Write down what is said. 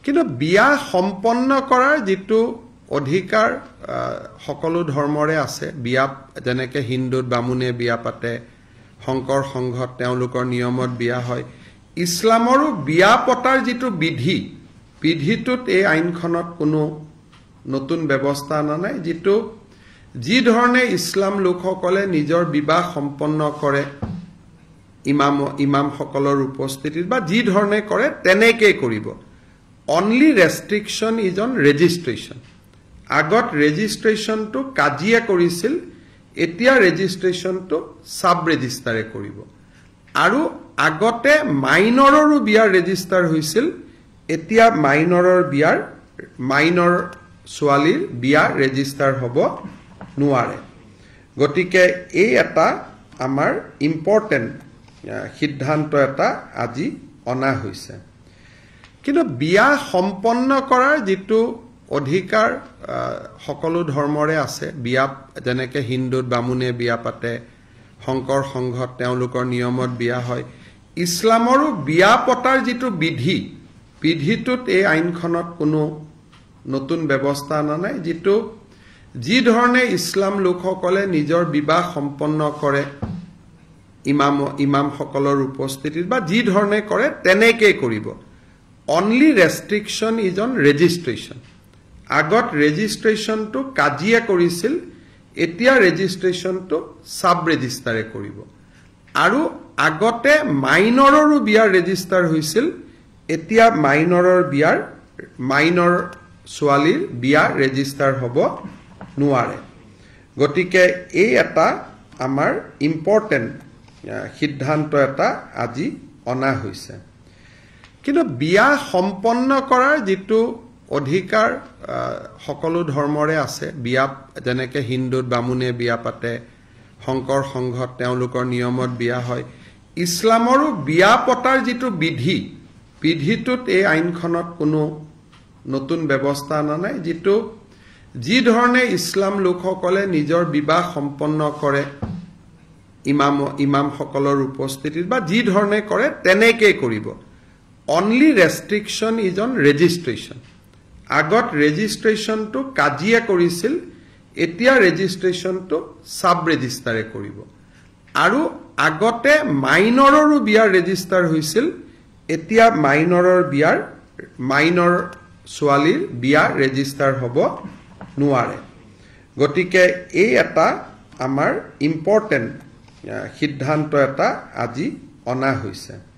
কিন্তু বিয়া সম্পন্ন কৰাৰ যেটো অধিকাৰ সকলো ধৰ্মৰে আছে বিয়া যেনেকৈ হিন্দুত বামুণে বিয়া পাতে শংকৰ সংঘত তেওঁলোকৰ নিয়মত বিয়া হয় ইছলামৰো বিয়া পতাৰ যেটো বিধিটোত এই আইনখনত কোনো নতুন ব্যৱস্থা নাই যেটো যি ধৰণে ইছলাম লোকসকলে নিজৰ বিবাহ সম্পন্ন কৰে ইমাম সকলৰ উপস্থিতিত বা যি ধৰণে কৰে তেনেকৈ কৰিব only restriction is on registration agot registration to kajiya korisil etia registration to sub register e koribo aru agote minoror biar register hoisil etia minoror biar minor swalir biar register hobo nuare gotike ei eta amar important siddhanto eta aji ona hoise কিন্তু বিয়া সম্পন্ন কৰাৰ যেটো অধিকাৰ সকলো ধৰ্মৰে আছে বিয়া যেনেকৈ হিন্দুত বামুণে বিয়া পাতে শংকৰ সংঘত তেওঁলোকৰ নিয়মত বিয়া হয় ইছলামৰো বিয়া পতাৰ যেটো বিধিটোত এই আইনখনত কোনো নতুন ব্যৱস্থা নাই যেটো যি ধৰণে ইছলাম লোকসকলে নিজৰ বিবাহ সম্পন্ন কৰে ইমাম সকলৰ উপস্থিতিত বা যি ধৰণে কৰে তেনেকৈ কৰিব only restriction is on registration agot registration to kajiya korisil etia registration to sub register e koribo aru agote minoror biar register hoisil etia minoror biar minor swalir biar register hobo nuare gotike ei eta amar important siddhanto eta aji ona hoise কিন্তু বিয়া সম্পন্ন কৰাৰ যেটো অধিকাৰ সকলো ধৰ্মৰে আছে বিয়া যেনেকৈ হিন্দুত বামুণে বিয়া পাতে শংকৰ সংঘত তেওঁলোকৰ নিয়মত বিয়া হয় ইছলামৰো বিয়া পতাৰ যেটো বিধিটোত এই আইনখনত কোনো নতুন ব্যৱস্থা নাই যেটো যি ধৰণে ইছলাম লোকসকলে নিজৰ বিবাহ সম্পন্ন কৰে ইমাম সকলৰ উপস্থিতিত বা যি ধৰণে কৰে তেনেকৈ কৰিব only restriction is on registration agot registration to kajiya korisil etia registration to sub register e koribo aru agote minoror biar register hoisil etia minoror biar minor swalir biar register hobo nuare gotike ei eta amar important siddhanto eta aji ona hoise